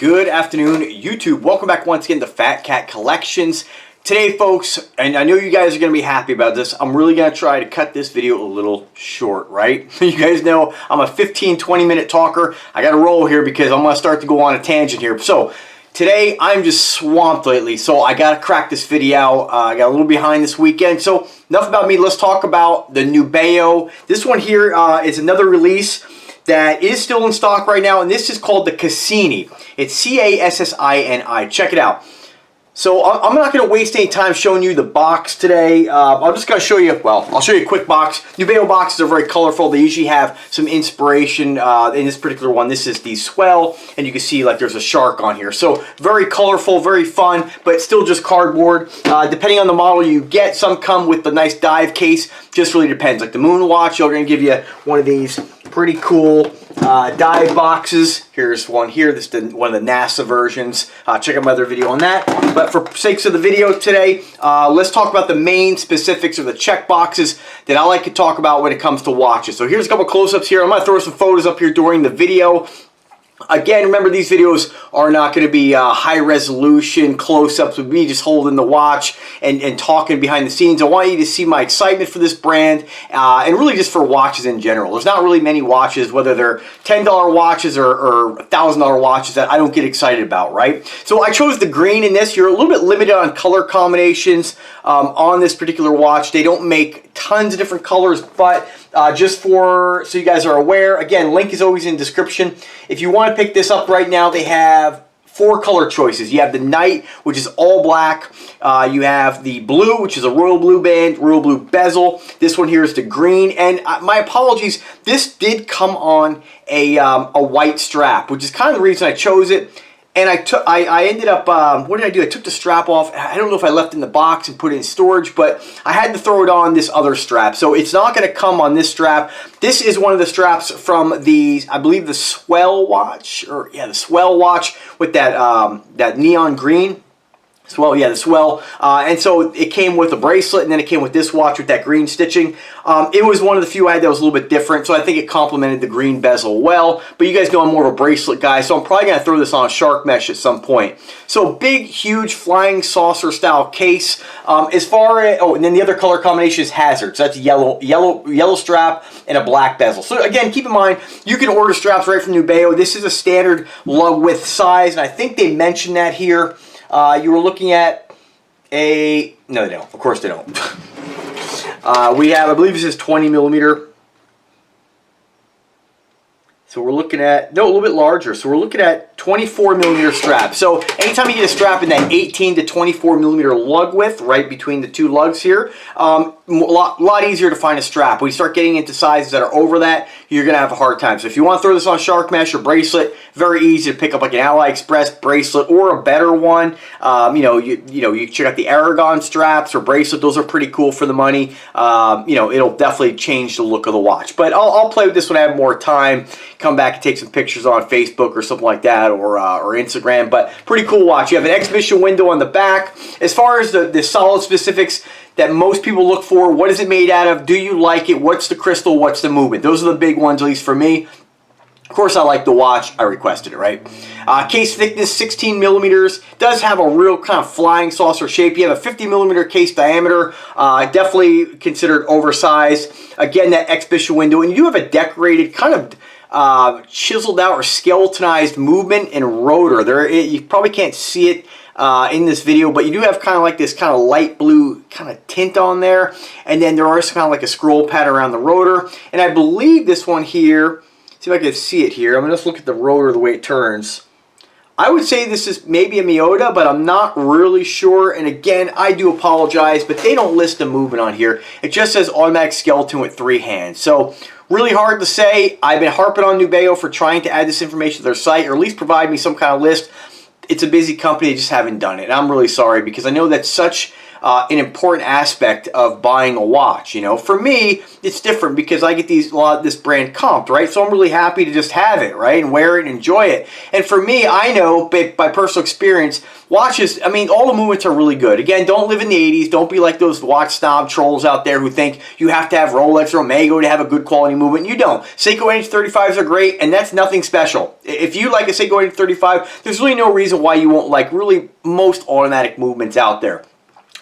Good afternoon, YouTube. Welcome back once again to Fat Cat Collections. Today, folks, and I know you guys are going to be happy about this, I'm really going to try to cut this video a little short, right? You guys know I'm a 15-20 minute talker. I got to roll here because I'm going to start to go on a tangent here. So, today I'm just swamped lately, so I got to crack this video out. I got a little behind this weekend. So, enough about me. Let's talk about the Nubeo. This one here is another release that is still in stock right now, and this is called the Cassini. It's C-A-S-S-I-N-I. Check it out. So I'm not going to waste any time showing you the box today. I'm just going to show you, well, I'll show you a quick box. Nubeo boxes are very colorful. They usually have some inspiration. In this particular one, this is the swell, and you can see like there's a shark on here. So very colorful, very fun, but still just cardboard. Depending on the model you get, some come with the nice dive case. Just really depends. Like the Moon Watch, they're going to give you one of these pretty cool dive boxes. Here's one here. This is one of the NASA versions. Check out my other video on that. But for sakes of the video today, let's talk about the main specifics of the check boxes that I like to talk about when it comes to watches. So here's a couple close-ups here. I'm going to throw some photos up here during the video. Again, remember these videos are not going to be high resolution close-ups with me just holding the watch and talking behind the scenes. I want you to see my excitement for this brand and really just for watches in general. There's not really many watches, whether they're $10 watches or $1,000 watches, that I don't get excited about, right? So I chose the green in this. You're a little bit limited on color combinations on this particular watch. They don't make tons of different colors, but just so you guys are aware, again, link is always in description. If you want to pick this up right now, they have 4 color choices. You have the night, which is all black. You have the blue, which is a royal blue band, royal blue bezel. This one here is the green. And my apologies, this did come on a white strap, which is kind of the reason I chose it. And I ended up, what did I do? I took the strap off. I don't know if I left it in the box and put it in storage, but I had to throw it on this other strap. So it's not going to come on this strap. This is one of the straps from the, I believe, the Swell watch, or yeah, the Swell watch with that, that neon green. Swell, yeah, the Swell. And so it came with a bracelet, and then it came with this watch with that green stitching. It was one of the few I had that was a little bit different, so I think it complemented the green bezel well. But you guys know I'm more of a bracelet guy, so I'm probably going to throw this on a shark mesh at some point. So big, huge, flying saucer style case. As far as, oh, and then the other color combination is Hazard. So that's yellow strap and a black bezel. So again, keep in mind, you can order straps right from Nubeo. This is a standard lug width size, and I think they mentioned that here. You were looking at a, no they don't, of course they don't. We have, I believe this is 20 millimeter. So we're looking at, no, a little bit larger. So we're looking at 24 millimeter strap. So anytime you get a strap in that 18 to 24 millimeter lug width, right between the two lugs here, a lot easier to find a strap. When you start getting into sizes that are over that, you're going to have a hard time. So if you want to throw this on shark mesh or bracelet, very easy to pick up like an AliExpress bracelet or a better one. You check out the Aragon straps or bracelet. Those are pretty cool for the money. It'll definitely change the look of the watch. But I'll play with this when I have more time. Come back and take some pictures on Facebook or something like that, or Instagram. But pretty cool watch. You have an exhibition window on the back. As far as the solid specifics that most people look for, what is it made out of? Do you like it? What's the crystal? What's the movement? Those are the big ones, at least for me. Of course, I like the watch. I requested it, right? Case thickness, 16 millimeters. Does have a real kind of flying saucer shape. You have a 50 millimeter case diameter. Definitely considered oversized. Again, that exhibition window. And you do have a decorated kind of chiseled out or skeletonized movement and rotor. You probably can't see it in this video, but you do have kind of like this kind of light blue kind of tint on there. And then there is kind of like a scroll pattern around the rotor. And I believe this one here, see if I can see it here. I'm going to just look at the rotor, the way it turns. I would say this is maybe a Miyota, but I'm not really sure. And again, I do apologize, but they don't list the movement on here. It just says automatic skeleton with 3 hands. So really hard to say. I've been harping on Nubeo for trying to add this information to their site, or at least provide me some kind of list. It's a busy company, they just haven't done it. And I'm really sorry, because I know that's such an important aspect of buying a watch. You know, for me, it's different because I get a lot of this brand comped, right? So I'm really happy to just have it, right, and wear it and enjoy it. And for me, I know by personal experience, watches, I mean, all the movements are really good. Again, don't live in the 80s. Don't be like those watch snob trolls out there who think you have to have Rolex or Omega to have a good quality movement. You don't. Seiko NH35s are great, and that's nothing special. If you like a Seiko NH35, there's really no reason why you won't like really most automatic movements out there.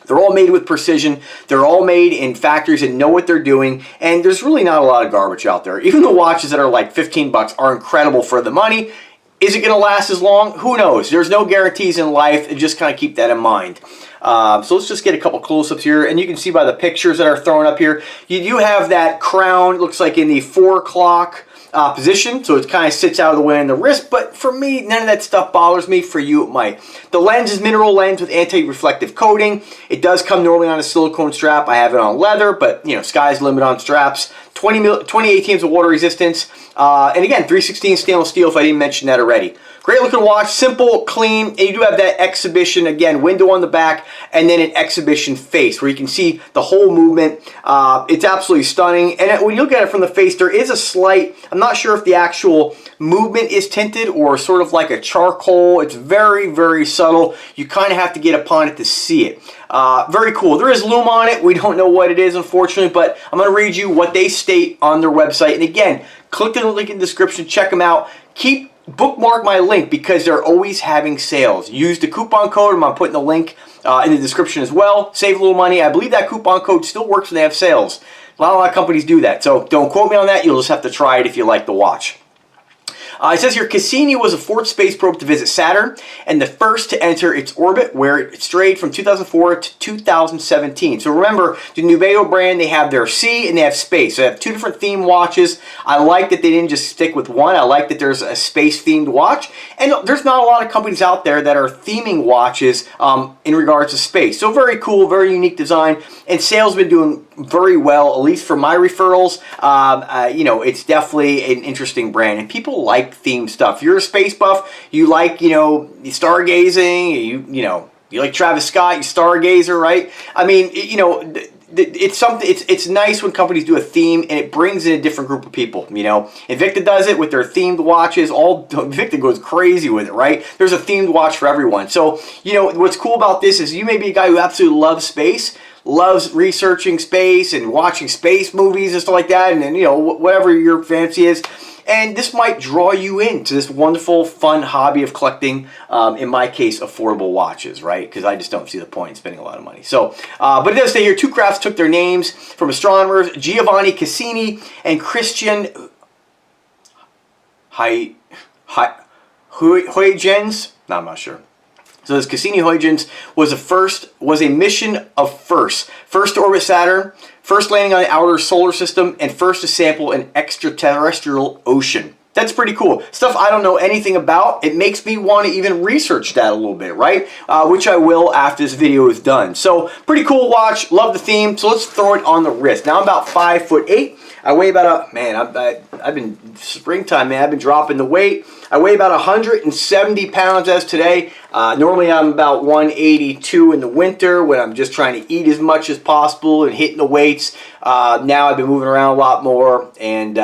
They're all made with precision. They're all made in factories that know what they're doing, and there's really not a lot of garbage out there. Even the watches that are like 15 bucks are incredible for the money. Is it going to last as long? Who knows? There's no guarantees in life, and just kind of keep that in mind. So let's just get a couple close-ups here, and you can see by the pictures that are thrown up here, you do have that crown, looks like in the 4 o'clock position, so it kind of sits out of the way on the wrist, but for me, none of that stuff bothers me. For you, it might. The lens is mineral lens with anti-reflective coating. It does come normally on a silicone strap. I have it on leather, but you know, sky's the limit on straps. 20 ATMs of water resistance, and again, 316 stainless steel if I didn't mention that already. Great looking watch, simple, clean, and you do have that exhibition, again, window on the back, and then an exhibition face where you can see the whole movement. It's absolutely stunning, and when you look at it from the face, there is a slight, I'm not sure if the actual movement is tinted or sort of like a charcoal. It's very, very subtle. You kind of have to get upon it to see it. Very cool. There is lume on it. We don't know what it is, unfortunately, but I'm going to read you what they state on their website. And again, click the link in the description. Check them out. Bookmark my link because they're always having sales. Use the coupon code. I'm putting the link in the description as well. Save a little money. I believe that coupon code still works when they have sales. A lot of companies do that. So don't quote me on that. You'll just have to try it if you like the watch. It says here, Cassini was the 4th space probe to visit Saturn and the first to enter its orbit, where it strayed from 2004 to 2017. So remember, the Nubeo brand, they have their sea and they have space. So they have 2 different theme watches. I like that they didn't just stick with one. I like that there's a space-themed watch. And there's not a lot of companies out there that are theming watches in regards to space. So very cool, very unique design. And sales have been doing very well, at least for my referrals. You know, it's definitely an interesting brand, and people like themed stuff. If you're a space buff, you like, you know, stargazing, you know, you like Travis Scott, you stargazer, right? I mean, you know, it's something. It's nice when companies do a theme and it brings in a different group of people. You know, Invicta does it with their themed watches. Invicta goes crazy with it, right? There's a themed watch for everyone. So you know what's cool about this is you may be a guy who absolutely loves space, loves researching space and watching space movies and stuff like that, and then you know whatever your fancy is. And this might draw you into this wonderful, fun hobby of collecting, in my case, affordable watches, right? Because I just don't see the point in spending a lot of money. So, but it does say here, 2 crafts took their names from astronomers Giovanni Cassini and Christian Huygens. No, I'm not sure. So this Cassini-Huygens was a mission of first to orbit Saturn, first landing on the outer solar system, and first to sample an extraterrestrial ocean. That's pretty cool. Stuff I don't know anything about. It makes me want to even research that a little bit, right? Which I will after this video is done. So pretty cool watch. Love the theme. So let's throw it on the wrist. Now I'm about 5'8". I weigh about I've been springtime, man. I've been dropping the weight. I weigh about 170 pounds as today. Normally I'm about 182 in the winter when I'm just trying to eat as much as possible and hitting the weights. Now I've been moving around a lot more and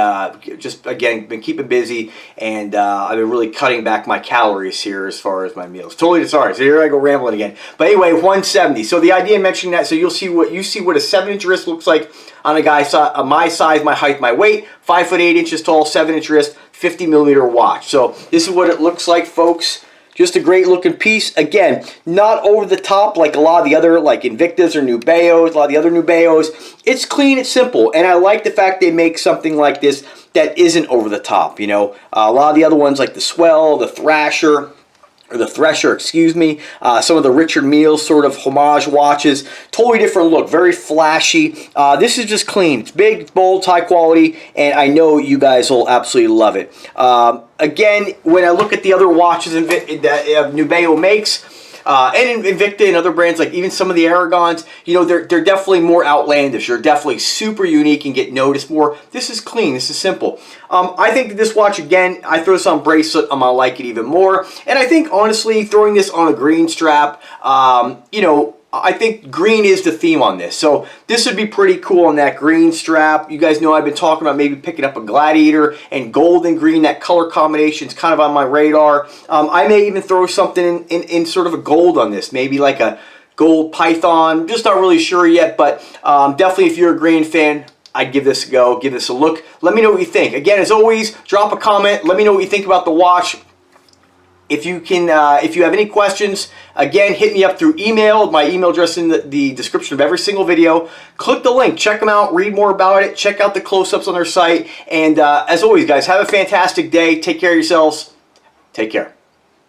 just, again, been keeping busy, and I've been really cutting back my calories here as far as my meals. Totally sorry. So here I go rambling again. But anyway, 170. So the idea of mentioning that, so you see what a 7-inch wrist looks like on a guy my size, my height, my weight, 5'8" inches tall, 7-inch wrist, 50mm watch. So this is what it looks like, folks. Just a great looking piece. Again, not over the top like a lot of the other, like Invictas or Nubeos, a lot of the other Nubeos. It's clean, it's simple, and I like the fact they make something like this that isn't over the top. You know, a lot of the other ones like the Swell, the Thrasher, or the Thresher, excuse me, some of the Richard Mille sort of homage watches, totally different look, very flashy. This is just clean. It's big, it's bold, high quality, and I know you guys will absolutely love it. Again, when I look at the other watches that Nubeo makes, and Invicta and other brands, like even some of the Aragons, you know, they're definitely more outlandish. They're definitely super unique and get noticed more. This is clean. This is simple. I think that this watch, again, I throw this on bracelet, I'm going to like it even more. And I think, honestly, throwing this on a green strap, you know, I think green is the theme on this. So this would be pretty cool on that green strap. You guys know I've been talking about maybe picking up a Gladiator, and gold and green, that color combination is kind of on my radar. I may even throw something in sort of a gold on this, maybe like a gold python. Just not really sure yet, but definitely if you're a green fan, I'd give this a go, give this a look. Let me know what you think. Again, as always, drop a comment. Let me know what you think about the watch. If you have any questions, again, hit me up through email. My email address in the description of every single video. Click the link, check them out, read more about it, check out the close-ups on their site. And as always, guys, have a fantastic day. Take care of yourselves. Take care.